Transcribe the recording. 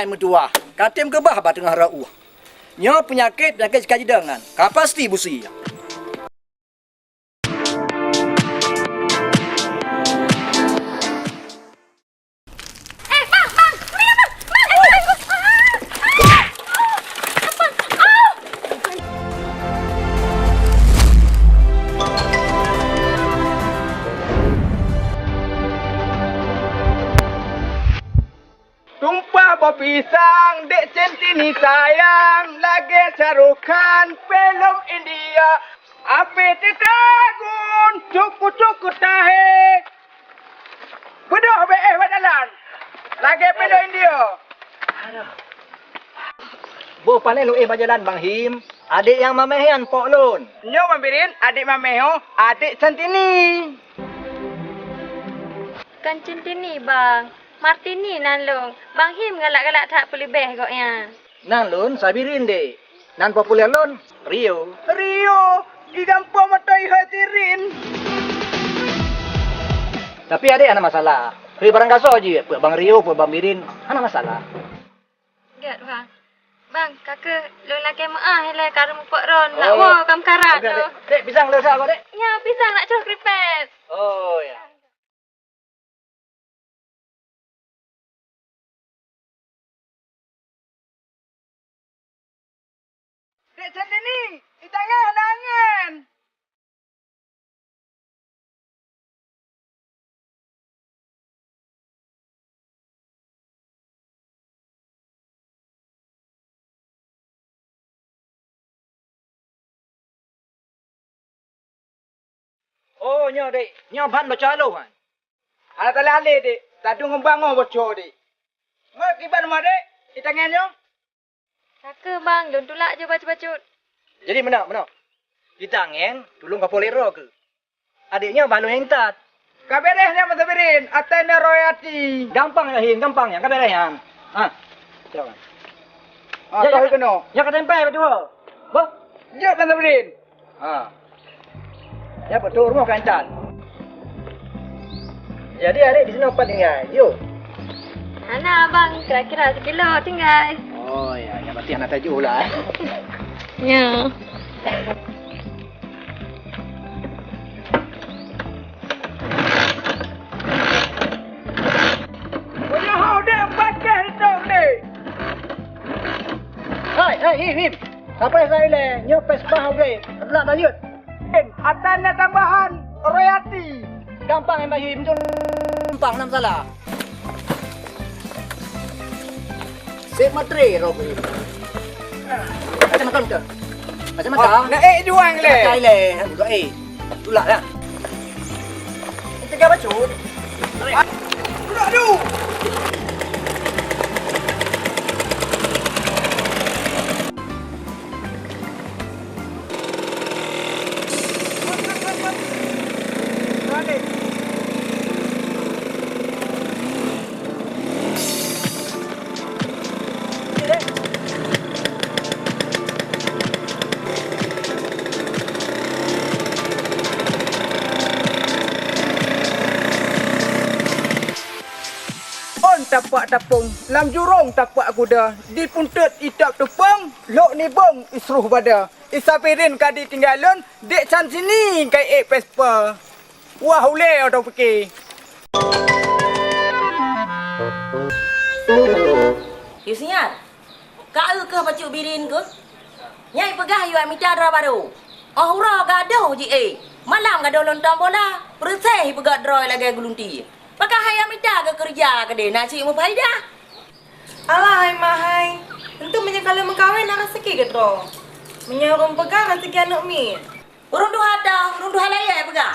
hai mentua. Katim ke bah tengah rauh. Nyo penyakit sekaji dengan. Kapasti busi. Tumpah berpisang, dek centini sayang, lagi sarukan film India. Api titagun, cukup tahe. Bedoh badalan, lagi film India. Bo panel lu bajalan Bang Him. Adik yang mamehan Pok Lun. Nyo mambirin, adik mameho, adik centini. Kan centini bang. Martini nan long. Bang Him galak-galak tak boleh beh koknya. Nan Lun sabirin dek. Nan populer Lun Rio. Rio, di kampung matai hatirin. Tapi adik ada masalah. Rio barang kaso aja. Puak Bang Rio, puak Bang Mirin. Ada masalah. Gak bang. Bang, kakak long lagi maah hele karum pok ron. Nak wo kam karat Okey, tu. Dek, pisang lu sah kau dek. Ya, pisang nak curah kripes. Oh ya. Dek centini, di tangan. Oh nyo dek. Nyo ban lo calo kan. Ala tala ale dek, tadung ngembango bocor dek. Ngot kiban rumah dek, di tangannya. Kakak bang, don tulak je bacut-bacut. Jadi mana? Kita ngen, tulung kapolero ke. Adiknya balu hentat. Kaberehnya matabirin, atena royati. Gampang ya Him, gampang ya. Kaberehan. Ah. Jangan. Tahu kena. Ya ketempe betul. Boh. Jep matabirin. Ah. Ya betul rumah kancan. Jadi adik di sini apa tinggal? Yuk. Ana bang, kira-kira sekilo tinggal. Oh ya, ya berarti anak tajuk lah. Ya. Punya hau dek, pakai hitung dek. Hai, Him. Sampai saya le, nyopes bahau deh. Nak lanjut. Atana tambahan royati. Gampang ya Him, gampang nam salah. Sip matre Robi. Macam makan ke? Macam makan? Nak juang le. Cai le, enggak Tulak dah. Kita gak bacut. Aduh. Tapak tapung, lam jurong tapak kuda, di puntut itap tupang, lok ni bong isruh pada. Isapirin kadi tinggalun, dek can sini kai pespa. Wah ule atau fikir. Yusian, kau ke bacuk birin ke? Nyai pegah yu amita dra baru. Oh hura gadoh ji Malam gadoh lontong bola, perseh pegat droi lagi gulunti. Pakai hai amita ke kerja ke dia nak cik mu faedah. Alah, mahai. Tentu menyekala mengkawin nak rezeki ke dro. Menyuruh pegang rezeki anak mi. Urung duha dah, urung duha layak pegah.